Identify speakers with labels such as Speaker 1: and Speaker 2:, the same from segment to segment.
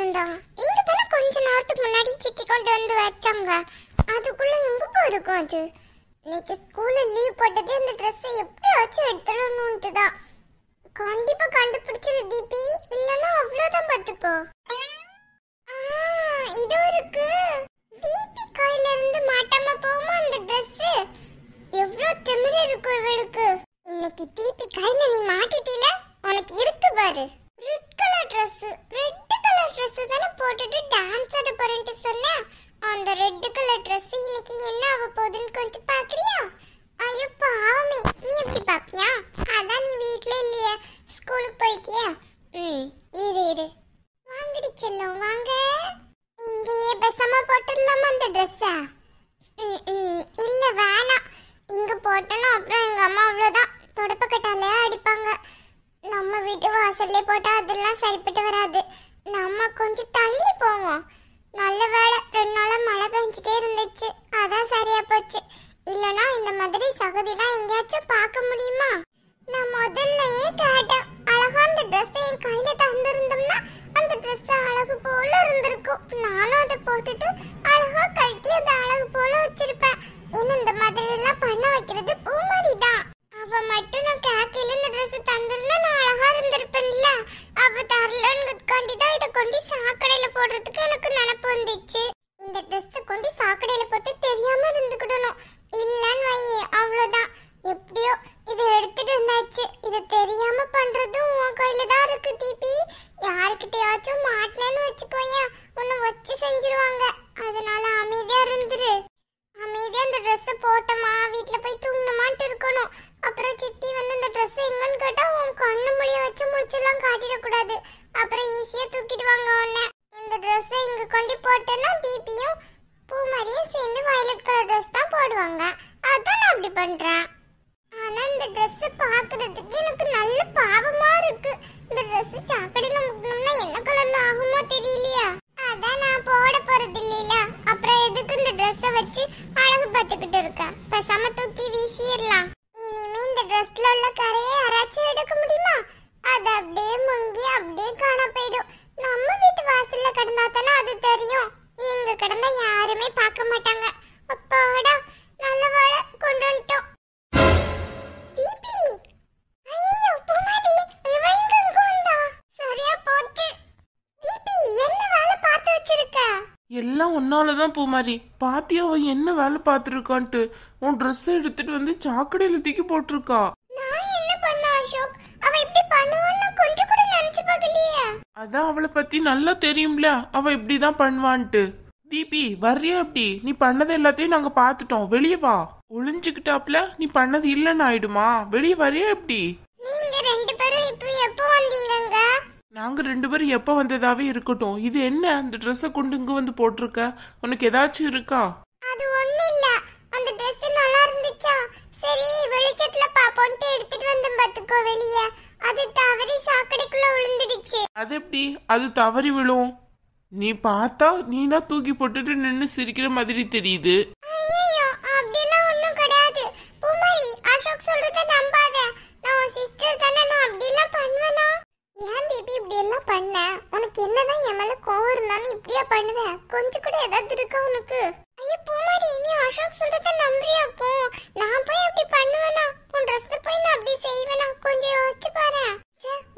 Speaker 1: இருந்தோம். இங்க தான கொஞ்ச நேரத்துக்கு முன்னாடி சித்தி கொண்டு வந்து வச்சாங்க. அதுக்குள்ள எங்க போயிருக்கும் அது? இன்னைக்கு ஸ்கூல்ல லீவ் போட்டதே அந்த Dress எப்படியாச்சும் எடுத்துடணும்னு தான். கண்டிப்பா கண்டுபிடிச்சிரு தீபி, இல்லனா அவ்வளவுதான் பாத்துக்கோ. இது இருக்கு. தீபி கையில இருந்து மாட்டாம போகுமா அந்த Dress? எவ்வளவு திமிரு இருக்கும் இவளுக்கு. இன்னைக்கு தீபி கையில நீ மாட்டிட்டீல, உனக்கு இருக்கு பாரு. ரெட் கலர் Dress தான போட்டுட்டு டான்ஸ் ஆட போறேன்னு சொன்னா. அந்த ரெட் கலர் Dress இன்னைக்கு என்ன ஆக போகுதுன்னு கொஞ்சம் பாக்குறியா? ஐயோ பாவமே, நீ எப்படி பாப்பியா? அதான் நீ வீட்ல இல்லையே, ஸ்கூலுக்கு போயிட்டியா? இரு வாங்கடி செல்லம், வாங்க. இங்கேயே பேசாம போட்டுடலாமா அந்த Dress-அ? இல்ல வேணாம், இங்க போட்டோன்னா அப்புறம் எங்க அம்மா அவ்வளவுதான் தொடப்பக்கட்டாலே அடிப்பாங்க. நம்ம வீட்டு வாசல்ல போட்டா அதெல்லாம் சரிப்பட்டு வராது. நம்ம கொஞ்சம் தள்ளி போவோம். நல்ல வேளை 2 நாளா மழை பெஞ்சிட்டே இருந்துச்சு, அதான் சரியா போச்சு. இல்லனா இந்த மாதிரி சகதிலாம் எங்கேயாச்சும் பார்க்க முடியுமா? நான் முதல்லயே கேட்டேன், அழகா அந்த Dress என் கையில தந்திருந்தோம்னா அந்த Dress அழகு போல இருந்திருக்கும். நானும் அதை போட்டுட்டு அழகா கட்டி அதை அழகு போல வச்சிருப்பேன். இன்னும் இந்த மாதிரி எல்லாம் பண்ண வைக்கிறது பூமாரி தான். அவ மட்டும் நான் கேக்கையில இந்த Dress தந்திருந்தா நான் அழகா இருந்திருப்பேன்ல. அவ தரலன்னு தான் இதை கொண்டு சாக்கடையில போடுறதுக்கு எனக்கு நினைப்பு வந்துச்சு. இந்த Dress கொண்டு சாக்கடையில போட்டு தெரியாம இருந்துக்கிடணும். இல்லன்னு வையே அவ்வளவுதான். எப்படியோ இதை எடுத்துட்டு வந்தாச்சு. இதை தெரியாம பண்றதும் உன் கையில தான் இருக்கு தீபி. யாருக்கிட்டையாச்சும் மாட்டினேன்னு வச்சுக்கோயா, உன்னை வச்சு செஞ்சிருவாங்க. அதனால அமைதியா இருந்துரு. அமைதியா அந்த Dress போட்டமா வீட்டுல போய் தூங்கணுமான்ட்டு இருக்கணும். அப்புறம் சித்தி வந்து இந்த Dress எங்கன்னு கேட்டா உன் கண்ணு முடிய வச்சு முடிச்செல்லாம் காட்டிடக்கூடாது. அப்புறம் ஈஸியா தூக்கிடுவாங்க உன்னை. இந்த Dress இங்க கொண்டு போட்டேன்னா தீபியும் பூமாரியும் சேர்ந்து வயலட் கலர் Dress தான் போடுவாங்க. அதான் நான் அப்படி பண்றேன். ஆனா இந்த Dress பாக்குறதுக்கு எனக்கு நல்ல பாவமா இருக்கு. இந்த Dress சாக்கடையில முக்கணும்னா என்ன கலர்ல ஆகுமோ தெரியலையா. அதான் நான் போட போறது இல்லையில. அப்புறம் எதுக்கு இந்த Dress வச்சு அழகு பார்த்துக்கிட்டு இருக்க? பேசாம தூக்கி வீசிடலாம். இனிமே இந்த Dressல உள்ள கரையை யாராச்சும் எடுக்க முடியுமா? அது அப்படியே முங்கி அப்படியே காண போயிடும். நம்ம வீட்டு வாசல்ல கிடந்தா தானே அது தெரியும். இங்க கிடந்தா யாருமே பார்க்க மாட்டாங்க. அப்பாடா, நல்ல வேளை கொண்டு வந்துட்டோம். தீபி, ஐயோ பூமாரி, இவ இங்க வந்தா சரியா போச்சு. தீபி, என்ன வேலை பார்த்து வச்சிருக்க?
Speaker 2: எல்லாம் உன்னாலதான் பூமாரி. பாத்தியா அவ என்ன வேலை பார்த்துருக்கான்ட்டு? உன் ட்ரெஸ் எடுத்துட்டு வந்து சாக்கடையில தூக்கி போட்டிருக்கா.
Speaker 1: நான் என்ன பண்ண அசோக்? அவ இப்படி பண்ணுவான்னு கொஞ்சம் கூட நினைச்சு பார்க்கலையே.
Speaker 2: அதான் அவளை பத்தி நல்லா தெரியும்ல, அவ இப்படிதான் பண்ணுவான்ட்டு. தீபி வர்றியா? அப்படி நீ பண்ணது எல்லாத்தையும் நாங்க பாத்துட்டோம். வெளியே வா. ஒளிஞ்சுக்கிட்டாப்ல நீ பண்ணது இல்லன்னு ஆயிடுமா? வெளியே வர்றியா? எப்படி
Speaker 1: நீங்க 2 பேரும் இப்போ எப்போ வந்தீங்கங்க?
Speaker 2: நாங்க 2 பேரும் எப்ப வந்ததாவே இருக்கட்டும். இது என்ன அந்த ட்ரெஸ்ஸை கொண்டு இங்க வந்து போட்டிருக்க? உனக்கு ஏதாச்சும் இருக்கா?
Speaker 1: அது ஒண்ணு இல்ல, அந்த Dress நல்லா இருந்துச்சா, சரி வெளிச்சத்துல பாப்போன்ட்டு எடுத்துட்டு வந்தேன் பாத்துக்கோ வெளியே. அது தவறி சாக்கடைக்குள்ள விழுந்துடுச்சு.
Speaker 2: அது எப்படி அது தவறி விழும்? நீ பார்த்தா நீ தான் தூக்கி போட்டுட்டு நின்னு சிரிக்கிற மாதிரி தெரியுது.
Speaker 1: ஐயோ, அப்படிலாம் ஒண்ணும் கிடையாது பூமாரி. அசோக் சொல்றத நம்பாத. நான் உன் சிஸ்டர் தானே, நான் அப்படிலாம் பண்ணுவேனா? ஏன் பேபி இப்படி எல்லாம் பண்ண? உனக்கு என்னதான் என் மேல கோவம் இருந்தாலும் இப்படியா பண்ணுவ? கொஞ்சம் கூட ஏதாவது இருக்கா உனக்கு? ஐயோ பூமாரி, நீ அசோக் சொல்றத நம்புறியாக்கும்? நான் போய் அப்படி பண்ணுவேனா? உன் ட்ரெஸ்ல போய் நான் அப்படி செய்வேனா? கொஞ்சம் யோசிச்சு பாரு.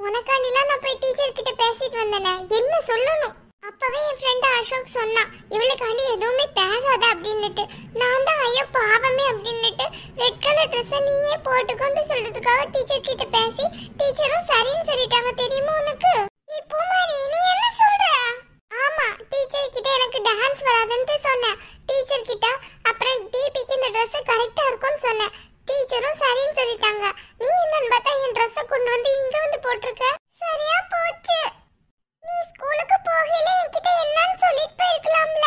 Speaker 1: உனக்காண்டிலாம் நான் போய் டீச்சர் கிட்ட பேசிட்டு வந்தேனே, என்ன சொல்லணும்? அப்பவே என் ஃப்ரெண்ட் அசோக் சொன்னா, இவளுக்காண்டி எதுவுமே பேசாத அப்படின்னுட்டு. நான் தான் ஐயோ பாவமே அப்படின்னுட்டு ரெட் கலர் Dress நீயே போட்டுக்கொண்டு சொல்றதுக்காக டீச்சர் கிட்ட பேசி டீச்சரும் சரின்னு சொல்லிட்டாங்க. தெரியுமா உனக்கு? பூமாரி, நீ என்ன சொல்ற? ஆமா, டீச்சர் கிட்ட எனக்கு டான்ஸ் வராதுன்னு சொன்னேன் டீச்சர் கிட்ட. அப்புறம் தீபிக்கு இந்த Dress கரெக்டா இருக்கும்னு சொன்னேன். டீச்சரும் சரின்னு சொல்லிட்டாங்க. நீ என்னன்னு பார்த்தா என் Dress கொண்டு வந்து இங்க வந்து போட்டிருக்க. சரியா போச்சு. நீ ஸ்கூலுக்கு போகல என்கிட்ட என்னன்னு சொல்லிட்டு போயிருக்கலாம்ல.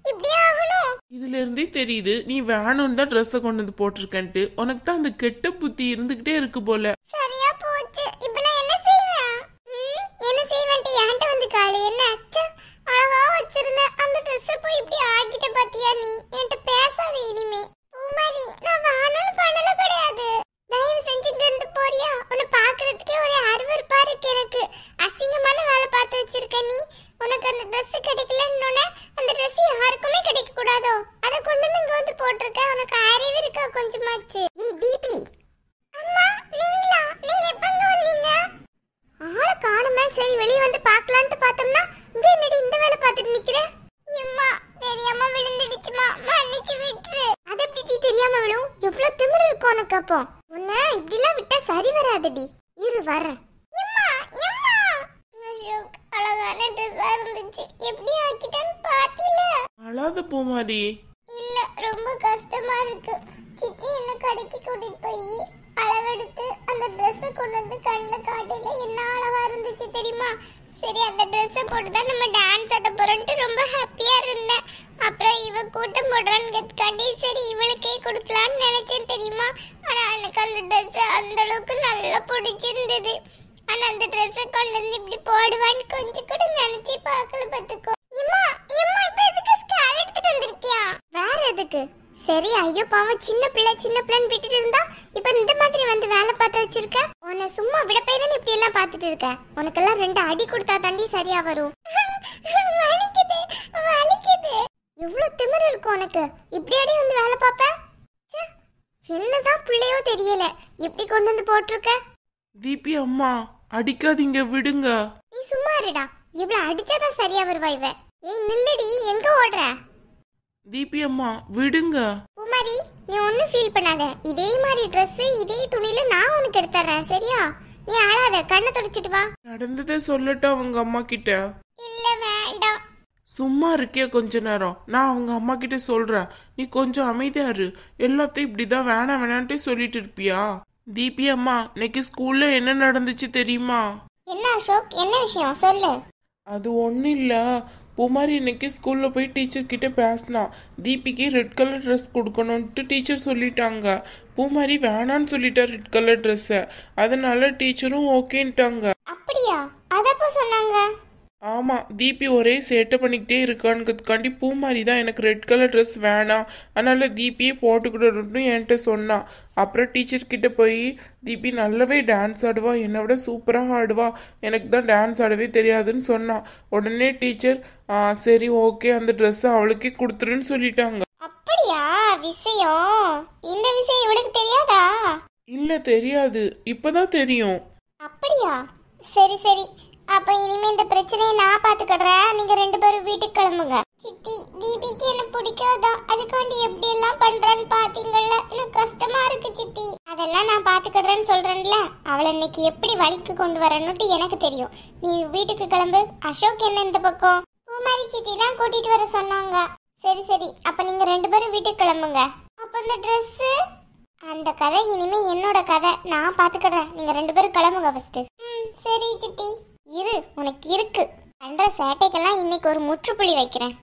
Speaker 1: இப்படி ஆகணும்.
Speaker 2: இதுல இருந்தே தெரியுது நீ வேணும்னு தான் ட்ரெஸ்ஸை கொண்டு வந்து போட்டிருக்கன்ட்டு. உனக்கு தான் அந்த கெட்ட புத்தி இருந்துகிட்டே இருக்கு போல.
Speaker 1: சரியா போச்சு. இப்போ நான் என்ன செய்வேன்? என்ன செய்வேன்ட்டு என்கிட்ட வந்து காளி என்ன? அழகா வச்சிருந்த அந்த Dress போய் இப்படி ஆக்கிட்ட பாத்தியா நீ? என்கிட்ட பேசாத இனிமே. பூமாரி, நான் வேணும்னு பண்ணல கிடையாது. தயவு செஞ்சு இங்க இருந்து போறியா? உன்னை பாக்குறதுக்கே ஒரு அருவருப்பா இருக்கு எனக்கு. அசிங்கமான வேலை பார்த்து வச்சிருக்க நீ. போச்சு. எப்படி ஆக்கிட்டான்னு பாத்தில?
Speaker 2: அழாத பூமாரி.
Speaker 1: இல்ல, ரொம்ப கஷ்டமா இருக்கு. சித்தி என்ன கடைக்கு கூட்டிட்டு போய் அளவெடுத்து அந்த ட்ரெஸ்ஸை கொண்டு வந்து கண்ணில் காட்டில என்ன அழகா இருந்துச்சு தெரியுமா? சரி, அந்த ட்ரெஸ்ஸை போட்டு தான் நம்ம டான்ஸ் ஆட போறோம்ட்டு ரொம்ப ஹாப்பியா இருந்தேன். அப்புறம் இவ கூட்டம் போடுறான்னு சரி இவளுக்கே கொடுக்கலான்னு நினைச்சேன் தெரியுமா? ஆனா எனக்கு அந்த ட்ரெஸ் அந்த அளவுக்கு நல்லா பிடிச்சிருந்தது. ஆனா அந்த ட்ரெஸ்ஸை கொண்டு வந்து இப்படி போடுவான்னு கொஞ்சம் கூட நினைச்சு பார்க்கல பாத்துக்கோ. அம்மா அம்மா இப்ப எதுக்கு ஸ்கேல் எடுத்துட்டு வந்திருக்கியா? வேற எதுக்கு? சரி, ஐயோ பாவம், சின்ன பிள்ளைன்னு விட்டுட்டு இருந்தா இப்ப இந்த மாதிரி வந்து வேலை பார்த்து வச்சிருக்க. உன்னை சும்மா விட போய் தானே இப்படி எல்லாம் பார்த்துட்டு இருக்க. உனக்கெல்லாம் 2 அடி கொடுத்தா தாண்டி சரியா வரும். வலிக்குது வலிக்குது. எவ்வளவு திமிரு இருக்கும் உனக்கு? இப்படி அடி வந்து வேலை பார்ப்ப? என்னதான் பிள்ளையோ தெரியல, எப்படி கொண்டு வந்து போட்டிருக்க.
Speaker 2: தீபி அம்மா அடிக்காதீங்க, விடுங்க.
Speaker 1: நீ சும்மா இருடா, இவ்வளவு அடிச்சாதான் சரியா வருவா இவ. ஏய் நில்லடி, எங்க ஓடுற?
Speaker 2: தீபி அம்மா விடுங்க.
Speaker 1: குமாரி, நீ ஒன்னும் ஃபீல் பண்ணாத. இதே மாதிரி Dress இதே துணியில நான் உனக்கு எடுத்துறேன், சரியா? நீ அழாத, கண்ணை தொடச்சிட்டு வா.
Speaker 2: நடந்ததே சொல்லட்டா அவங்க அம்மா கிட்ட?
Speaker 1: இல்ல வேண்டாம்.
Speaker 2: சும்மா இருக்கே கொஞ்ச நேரம், நான் அவங்க அம்மா கிட்ட சொல்றேன். நீ கொஞ்சம் அமைதியா இரு. எல்லாத்தையும் இப்படிதான் வேணாம் வேணான்ட்டே சொல்லிட்டு இருப்பியா? தீபி அம்மா, இன்னைக்கு ஸ்கூல்ல என்ன நடந்துச்சு தெரியுமா?
Speaker 1: என்ன அசோக், என்ன விஷயம் சொல்லு.
Speaker 2: அது ஒன்றும் இல்லை. பூமாரி இன்னைக்கு ஸ்கூலில் போய் டீச்சர் கிட்ட பேசினா. தீபிக்கு ரெட் கலர் ட்ரெஸ் கொடுக்கணுன்ட்டு டீச்சர் சொல்லிட்டாங்க. பூமாரி வேணான்னு சொல்லிட்டா ரெட் கலர் ட்ரெஸ்ஸை. அதனால டீச்சரும் ஓகேன்ட்டாங்க.
Speaker 1: அப்படியா? அதப்போ சொன்னாங்க.
Speaker 2: ஆமாம், தீபி ஒரே சேட்டை பண்ணிக்கிட்டே இருக்கானுங்கிறதுக்காண்டி பூமாரி தான் எனக்கு ரெட் கலர் ட்ரெஸ் வேணாம், அதனால தீபியே போட்டுக்கிட்டு என்கிட்ட சொன்னான். அப்புறம் டீச்சர் கிட்ட போய் தீபி நல்லாவே டான்ஸ் ஆடுவா, என்னை விட சூப்பராக ஆடுவா, எனக்கு தான் டான்ஸ் ஆடவே தெரியாதுன்னு சொன்னான். உடனே டீச்சர் சரி ஓகே அந்த ட்ரெஸ்ஸை அவளுக்கே கொடுத்துருன்னு சொல்லிட்டாங்க.
Speaker 1: அப்படியா விஷயம்? இந்த விஷயம் இவளுக்கு தெரியாதா?
Speaker 2: இல்லை தெரியாது, இப்போதான் தெரியும்.
Speaker 1: அப்படியா? சரி சரி, அப்ப இனிமே இந்த பிரச்சனையை நான் பாத்துக்கிறேன். நீங்க 2 பேரும் வீட்டுக்கு கிளம்புங்க. சித்தி, தீபிக்கு என்ன பிடிக்காதா? அதுக்காண்டி எப்படி எல்லாம் பண்றான்னு பாத்தீங்கல்ல, எனக்கு கஷ்டமா இருக்கு சித்தி. அதெல்லாம் நான் பாத்துக்கிறேன்னு சொல்றேன்ல. அவளை இன்னைக்கு எப்படி வழிக்கு கொண்டு வரணும்ட்டு எனக்கு தெரியும். நீ வீட்டுக்கு கிளம்பு. அசோக் என்ன இந்த பக்கம்? பூமாரி சித்தி தான் கூட்டிட்டு வர சொன்னாங்க. சரி சரி, அப்ப நீங்க 2 பேரும் வீட்டுக்கு கிளம்புங்க. அப்ப இந்த Dress அந்த கதை இனிமே என்னோட கதை, நான் பாத்துக்கிறேன். நீங்க 2 பேரும் கிளம்புங்க ஃபர்ஸ்ட். சரி சித்தி. இரு, உனக்கு இருக்கு. பண்ற சேட்டைக்கெல்லாம் இன்னைக்கு ஒரு முற்றுப்புள்ளி வைக்கிறேன்.